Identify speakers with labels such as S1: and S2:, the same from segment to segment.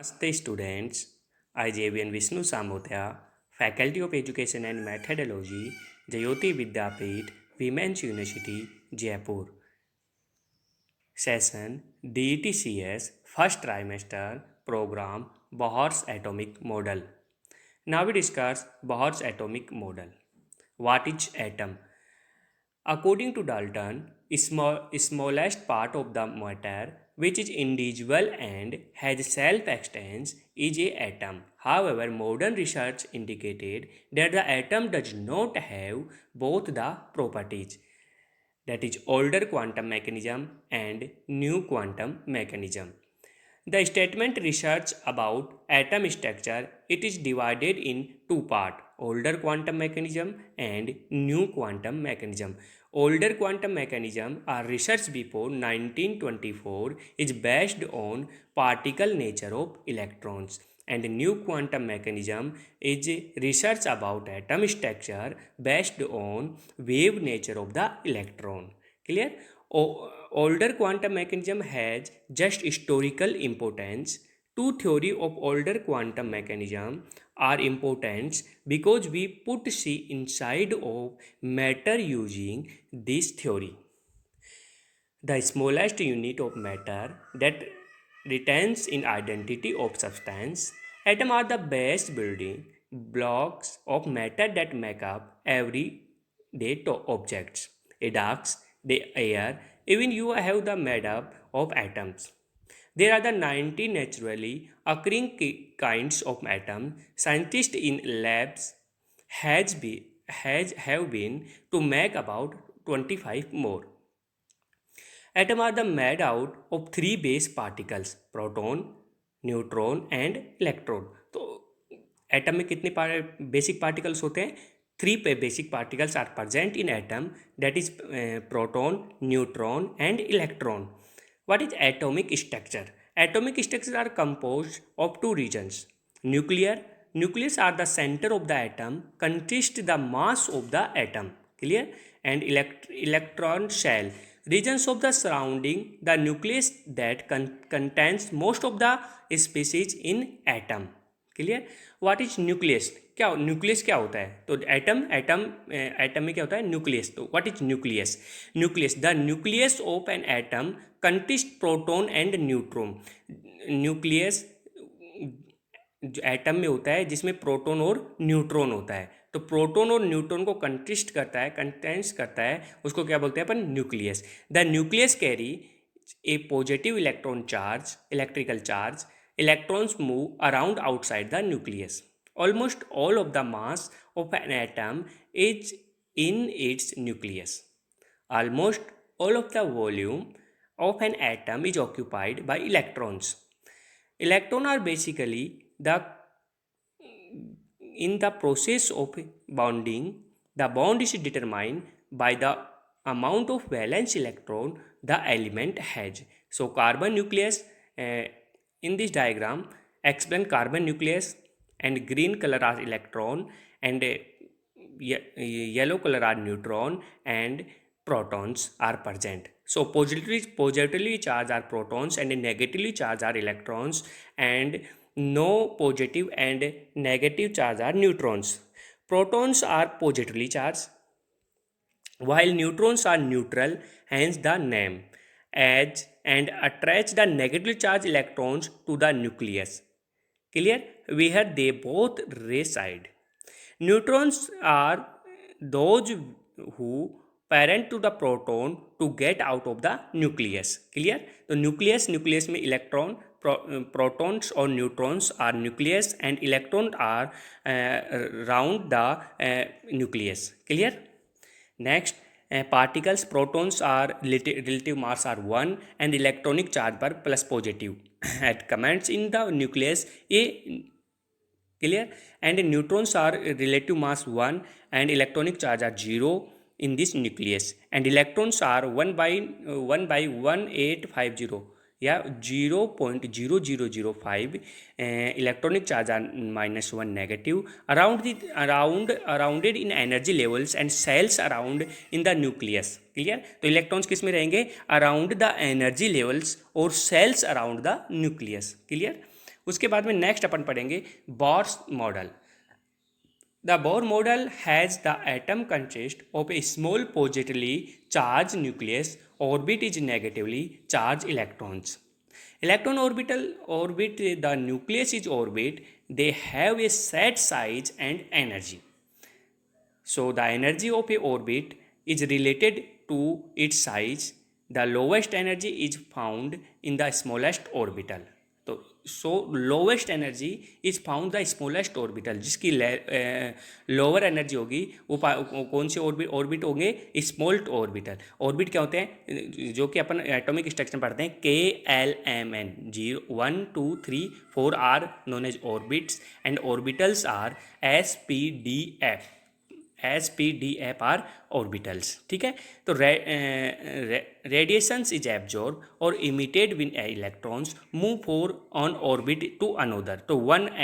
S1: Namaste students, I JVN Vishnu Samothya, Faculty of Education and Methodology, Jayoti Vidyapeeth, Women's University, Jaipur. Session DETCS First Trimester Program Bohr's Atomic Model. Now we discuss Bohr's Atomic Model. What is atom? According to Dalton, smallest part of the matter which is indivisible and has self-existence is a atom. However, modern research indicated that the atom does not have both the properties, that is older quantum mechanism and new quantum mechanism. The statement research about atom structure, it is divided in two parts, older quantum mechanism and new quantum mechanism. Older quantum mechanism are research before 1924 is based on particle nature of electrons, and new quantum mechanism is research about atom structure based on wave nature of the electron. Clear? Older quantum mechanism has just historical importance. Two theory of older quantum mechanism are important because we put C inside of matter using this theory. The smallest unit of matter that retains in identity of substance. Atoms are the base building blocks of matter that make up everyday objects. Adults, the air, even you have the made up of atoms. There are the 90 naturally occurring kinds of atoms. Scientists in labs have been to make about 25 more. Atoms are the made out of three base particles, proton, neutron and electron. तो atom में कितने basic particles होते हैं? Three basic particles are present in atom, that is proton, neutron and electron. What is atomic structure? Atomic structures are composed of two regions. Nucleus are the center of the atom, consist the mass of the atom. Clear? And electron shell, regions of the surrounding the nucleus that contains most of the species in atom. Clear? What is nucleus? क्या nucleus क्या होता है? तो atom में क्या होता है? Nucleus. तो what is nucleus? The nucleus of an atom consist proton and neutron. Nucleus atom में होता है जिसमें प्रोटॉन और न्यूट्रॉन होता है. तो प्रोटॉन और न्यूट्रॉन को कंसिस्ट करता है, कंटेंस करता है, उसको क्या बोलते हैं अपन? Nucleus. The nucleus carry a positive electron charge, electrical charge. Electrons move around outside the nucleus. Almost all of the mass of an atom is in its nucleus. Almost all of the volume of an atom is occupied by electrons. Electrons are basically in the process of bonding. The bond is determined by the amount of valence electron the element has. So carbon nucleus, in this diagram explain carbon nucleus, and green color are electron, and yellow color are neutron, and protons are present. So positively charged are protons and negatively charged are electrons, and no positive and negative charge are neutrons. Protons are positively charged while neutrons are neutral, hence the name, as and attracts the negatively charged electrons to the nucleus. Clear? Where they both reside. Neutrons are those who parent to the proton to get out of the nucleus. Clear? तो nucleus में electron, protons or neutrons are nucleus, and electrons are round the nucleus. Clear? Next, particles, protons are relative mass are 1 and electronic charge पर plus positive at comments in the nucleus A. Clear? And neutrons are relative mass 1 and electronic charge are 0 in this nucleus, and electrons are 1 by 1850 या 0.0005. Electronic charge are -1 negative, arounded in energy levels and cells around in the nucleus. Clear? तो electrons किस में रहेंगे? Around the energy levels और shells around the nucleus. Clear? उसके बाद में next अपन पढ़ेंगे Bohr's model. The Bohr model has the atom consist of a small positively charged nucleus. Orbit is negatively charged electrons. Electron orbital orbit the nucleus is orbit. They have a set size and energy. So the energy of a orbit is related to its size. The lowest energy is found in the smallest orbital. तो lowest energy is found the smallest orbital, जिसकी lower energy होगी वो कौन से orbit होंगे? Small orbital. Orbit क्या होते हैं? जो कि अपन एटॉमिक स्ट्रक्चर पढ़ते हैं, KLMN 0 1 2 3 4 are known as orbits and orbitals are SPDF are orbitals. ठीक है, तो रेडिएशंस इज एब्जॉर्ब और emitted when electrons move for on orbit to another. तो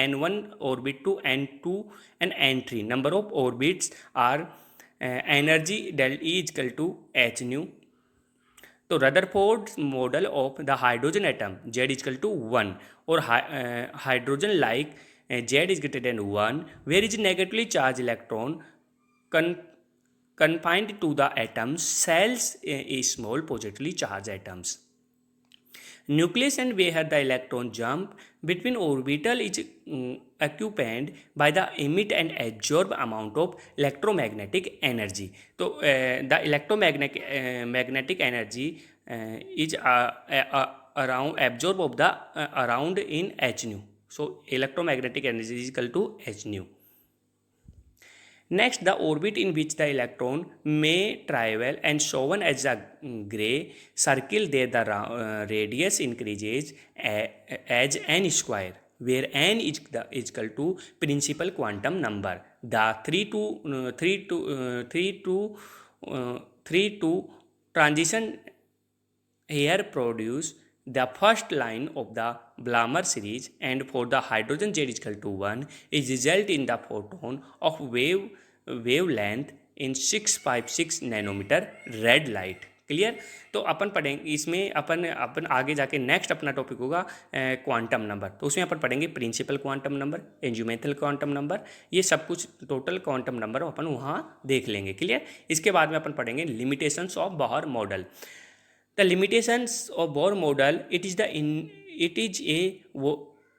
S1: N1 orbit to N2 and N3 number of orbits are energy del E equal to H nu. तो Rutherford model of the hydrogen atom Z equal to 1 और hydrogen like Z is greater than 1 where is negatively charge electron confined to the atoms cells is small positively charged atoms. Nucleus and where the electron jump between orbital is occupied by the emit and absorb amount of electromagnetic energy. So the electromagnetic energy is around absorb of the around in H nu. So electromagnetic energy is equal to H nu. Next, the orbit in which the electron may travel and shown as a gray circle there the radius increases as n square, where n is equal to principal quantum number. The 3 to transition here produce the first line of the Balmer series, and for the hydrogen Z is equal to 1 is result in the photon of wavelength in 656 nanometre red light. Clear? तो अपन पढ़ेंगे इसमें अपन आगे जाके next अपना topic होगा quantum number. तो उसमें अपन पढ़ेंगे principal quantum number, azimuthal quantum number, ये सब कुछ टोटल क्वांटम नंबर अपन वहाँ देख लेंगे। क्लियर? इसके बाद में अपन पढ़ेंगे limitations of Bohr model. The limitations of Bohr model, it is a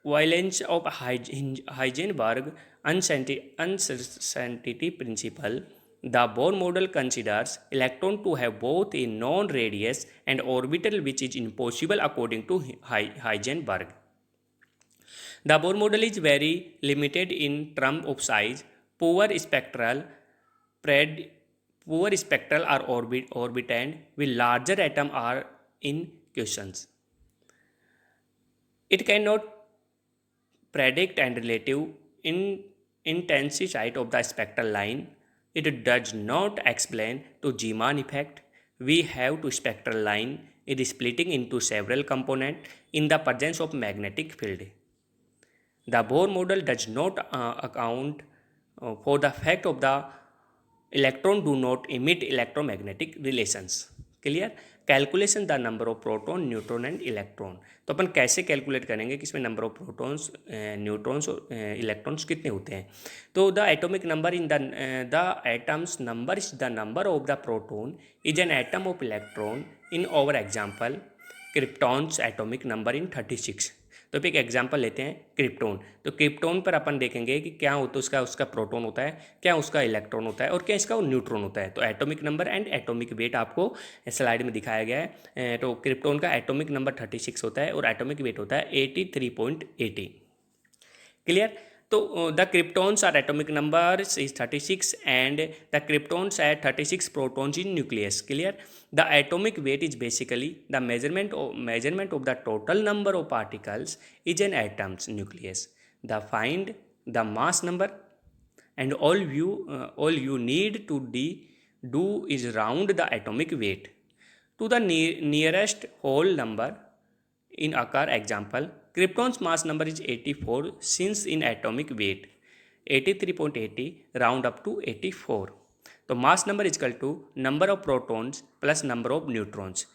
S1: violation of Heisenberg uncertainty principle. The Bohr model considers electron to have both a known radius and orbital, which is impossible according to Heisenberg. The Bohr model is very limited in terms of size. Poor spectral are orbitant with larger atom are in questions. It cannot predict and relative intensity of the spectral line. It does not explain to Zeeman effect. We have to spectral line is splitting into several components in the presence of magnetic field. The Bohr model does not account for the fact of the electron do not emit electromagnetic relations. Clear? Calculation the number of proton, neutron and electron. तो अपन कैसे calculate करेंगे कि इसमें number of protons, neutrons और electrons कितने होते हैं? तो the atomic number in the atom's number is the number of the proton is an atom of electron in our example krypton's atomic number in 36। तो एक एग्जांपल लेते हैं krypton. तो क्रिप्टोन पर अपन देखेंगे कि क्या होता है, उसका प्रोटॉन होता है, क्या उसका इलेक्ट्रॉन होता है और क्या इसका न्यूट्रॉन होता है। तो atomic number and atomic weight आपको स्लाइड में दिखाया गया है। तो क्रिप्टोन का एटॉमिक नंबर 36 होता है और एटॉमिक वेट होता है 83.80। क्लियर? तो the krypton's are atomic number is 36 and the krypton's at 36 protons in nucleus. Clear? The atomic weight is basically the measurement of the total number of particles is an atom's nucleus. Find the mass number, and all you need to do is round the atomic weight to the nearest whole number. In occur example, krypton's mass number is 84 since in atomic weight 83.80 round up to 84. तो mass number is equal to number of protons plus number of neutrons.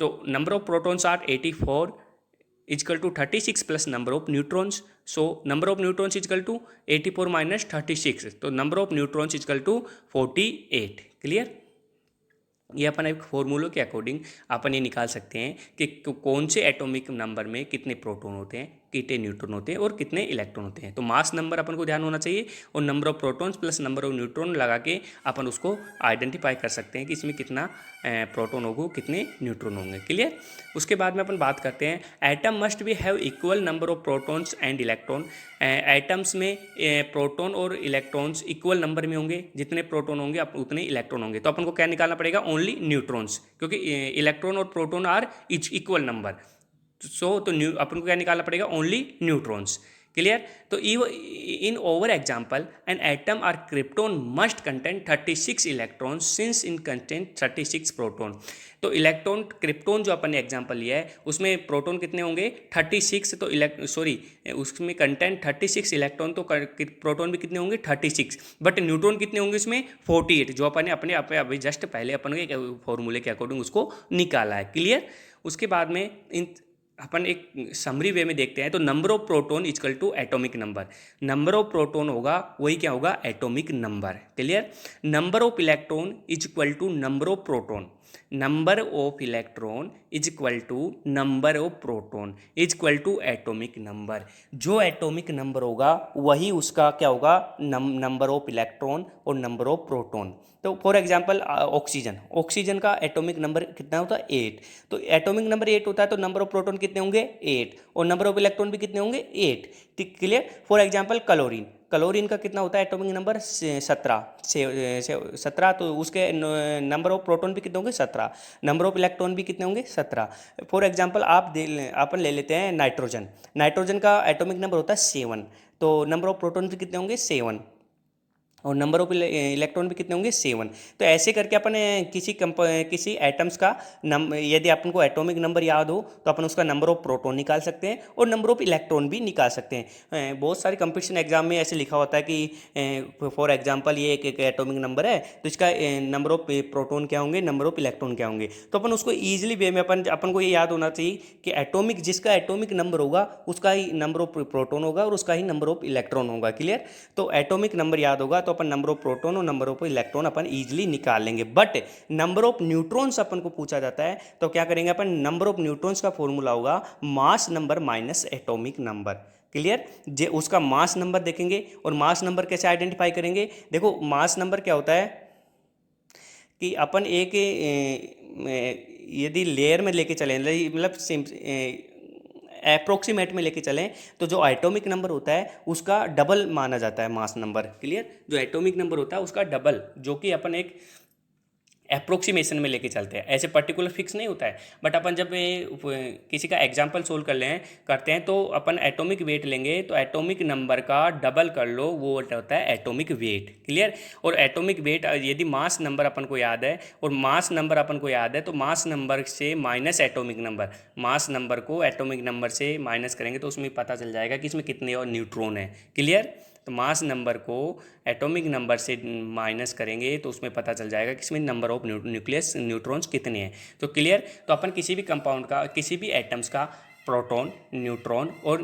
S1: तो number of protons are 84 is equal to 36 plus number of neutrons. So number of neutrons is equal to 84 minus 36. तो number of neutrons is equal to 48. Clear. ये अपन एक फॉर्मूलों के according अपन ये निकाल सकते हैं कि कौन से एटॉमिक नंबर में कितने प्रोटॉन होते हैं, कितने न्यूट्रॉन होते हैं और कितने इलेक्ट्रॉन होते हैं. तो मास नंबर अपन को ध्यान होना चाहिए और number of protons plus number of neutron लगा के अपन उसको आइडेंटिफाई कर सकते हैं कि इसमें कितना प्रोटॉन होगा, कितने न्यूट्रॉन होंगे. क्लियर. उसके बाद में अपन बात करते हैं atom must be have equal number of protons and electron. Atoms में प्रोटॉन और इलेक्ट्रॉन्स इक्वल नंबर में होंगे. जितने प्रोटॉन होंगे उतने इलेक्ट्रॉन होंगे. तो अपन को क्या निकालना पड़ेगा, ओनली न्यूट्रॉन्स, क्योंकि इलेक्ट्रॉन और प्रोटॉन आर इक्वल नंबर. सो तो अपन को क्या निकालना पड़ेगा, ओनली न्यूट्रॉन्स. क्लियर. तो in our example an atom or krypton must contain 36 electron since in contain 36 proton. तो इलेक्ट्रॉन क्रिप्टोन जो अपन ने एग्जाम्पल लिया है उसमें प्रोटॉन कितने होंगे, 36. तो उसमें कंटेंट 36 इलेक्ट्रॉन, तो प्रोटॉन भी कितने होंगे, 36. बट न्यूट्रॉन कितने होंगे उसमें, 48, जो अपन ने अपने अभी जस्ट पहले अपन के फॉर्मूले के अकॉर्डिंग उसको निकाला है. क्लियर. उसके बाद में अपन एक समरी वे में देखते हैं. तो number of proton equal to atomic number. Number of proton होगा वही क्या होगा, atomic number. Clear. Number of electron is equal to number of proton. Number of electron is equal to number of proton is equal to atomic number. जो atomic number होगा वही उसका क्या होगा, नंबर ऑफ इलेक्ट्रॉन और number of proton. तो for example oxygen का atomic number कितना होता है, 8. तो एटॉमिक नंबर 8 होता है तो नंबर ऑफ प्रोटॉन कितने होंगे, 8, और नंबर ऑफ इलेक्ट्रॉन भी कितने होंगे, 8. ठीक. क्लियर. फॉर एग्जांपल क्लोरीन का कितना होता है एटॉमिक नंबर, 17. तो उसके नंबर ऑफ प्रोटॉन भी कितने होंगे, 17. नंबर ऑफ इलेक्ट्रॉन भी कितने होंगे, 17. फॉर एग्जांपल अपन ले लेते हैं नाइट्रोजन का एटॉमिक नंबर होता है 7. तो नंबर ऑफ प्रोटॉन भी कितने होंगे, 7, और नंबर ऑफ इलेक्ट्रॉन भी कितने होंगे, 7. तो ऐसे करके अपन किसी एटम्स का यदि अपन को एटॉमिक नंबर याद हो तो अपन उसका नंबर ऑफ प्रोटॉन निकाल सकते हैं और नंबर ऑफ इलेक्ट्रॉन भी निकाल सकते हैं. बहुत सारे कंपटीशन एग्जाम में ऐसे लिखा होता है कि फॉर एग्जांपल ये एक एटॉमिक नंबर है तो इसका नंबर ऑफ प्रोटॉन क्या होंगे, नंबर ऑफ इलेक्ट्रॉन क्या होंगे. तो अपन उसको ईजिली वे में अपन को ये याद होना चाहिए कि जिसका एटॉमिक नंबर होगा उसका ही नंबर ऑफ प्रोटॉन होगा और उसका ही नंबर ऑफ इलेक्ट्रॉन होगा. क्लियर. तो एटॉमिक नंबर याद होगा तो अपन नंबर ऑफ प्रोटॉन और number of electron upon easily निकाल लेंगे. बट नंबर ऑफ न्यूट्रॉन्स अपन को पूछा जाता है तो क्या करेंगे अपन, नंबर ऑफ न्यूट्रॉन्स का फॉर्मूला होगा mass number minus atomic number. Clear. उसका मास नंबर देखेंगे और मास नंबर कैसे आइडेंटिफाई करेंगे. देखो मास नंबर क्या होता है कि अपन एक यदि लेयर में लेके चलें, मतलब अप्रोक्सीमेट में लेके चलें तो जो एटॉमिक नंबर होता है उसका डबल माना जाता है मास नंबर. क्लियर. जो एटॉमिक नंबर होता है उसका डबल, जो कि अपन एक अप्रोक्सीमेशन में लेके चलते हैं, ऐसे पर्टिकुलर फिक्स नहीं होता है. बट अपन जब किसी का एग्जांपल सोल्व करते हैं तो अपन एटॉमिक वेट लेंगे तो एटॉमिक नंबर का डबल कर लो, वो होता है एटॉमिक वेट. क्लियर. और एटॉमिक वेट यदि मास नंबर अपन को याद है और मास नंबर अपन को याद है तो मास नंबर से minus atomic number, mass number को एटॉमिक नंबर से माइनस करेंगे तो उसमें पता चल जाएगा कि इसमें कितने और न्यूट्रॉन है. क्लियर. तो मास नंबर को एटॉमिक नंबर से माइनस करेंगे तो उसमें पता चल जाएगा कि इसमें नंबर ऑफ न्यूट्रॉन्स कितने हैं. तो क्लियर. तो अपन किसी भी कंपाउंड का, किसी भी एटम्स का प्रोटॉन, न्यूट्रॉन और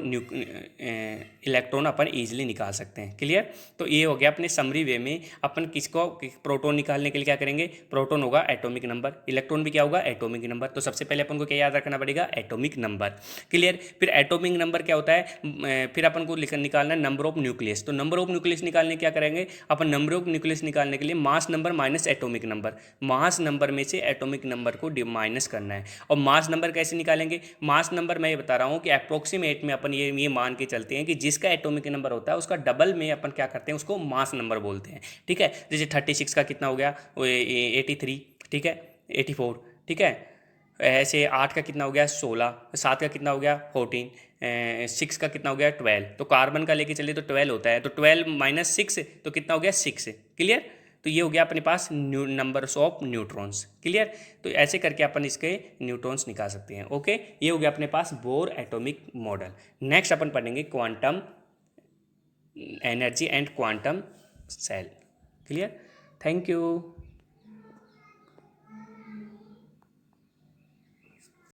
S1: इलेक्ट्रॉन अपन ईजिली निकाल सकते हैं. क्लियर. तो ये हो गया अपने समरी वे में. अपन किसको प्रोटॉन निकालने के लिए क्या करेंगे, प्रोटॉन होगा एटॉमिक नंबर, इलेक्ट्रॉन भी क्या होगा, एटॉमिक नंबर. तो सबसे पहले अपन को क्या याद रखना पड़ेगा, एटॉमिक नंबर. क्लियर. फिर एटॉमिक नंबर क्या होता है, फिर अपन को निकालना है नंबर ऑफ न्यूक्लियस. तो नंबर ऑफ न्यूक्लियस निकालने क्या करेंगे अपन, नंबर ऑफ न्यूक्लियस निकालने के लिए mass number minus atomic number, mass number में से एटॉमिक नंबर को माइनस करना है. और मास नंबर कैसे निकालेंगे, मास नंबर मैं ये बता रहा हूँ कि अप्रोक्सीमेट में अपन ये मान के चलते हैं कि जिसका एटॉमिक नंबर होता है उसका डबल में अपन क्या करते हैं, उसको मास नंबर बोलते हैं. ठीक है. जैसे 36 का कितना हो गया, 83. ठीक है, 84. ठीक है. ऐसे 8 का कितना हो गया, 16. 7 का कितना हो गया, 14. 6 का कितना हो गया, 12. तो कार्बन का लेके चलिए तो 12 होता है, तो 12 माइनस 6 तो कितना हो गया, 6. क्लियर. तो ये हो गया अपने पास नंबर्स ऑफ न्यूट्रॉन्स. क्लियर. तो ऐसे करके अपन इसके न्यूट्रॉन्स निकाल सकते हैं. ओके. ये हो गया अपने पास बोर एटॉमिक मॉडल. नेक्स्ट अपन पढ़ेंगे quantum energy and quantum shell. Clear. Thank you.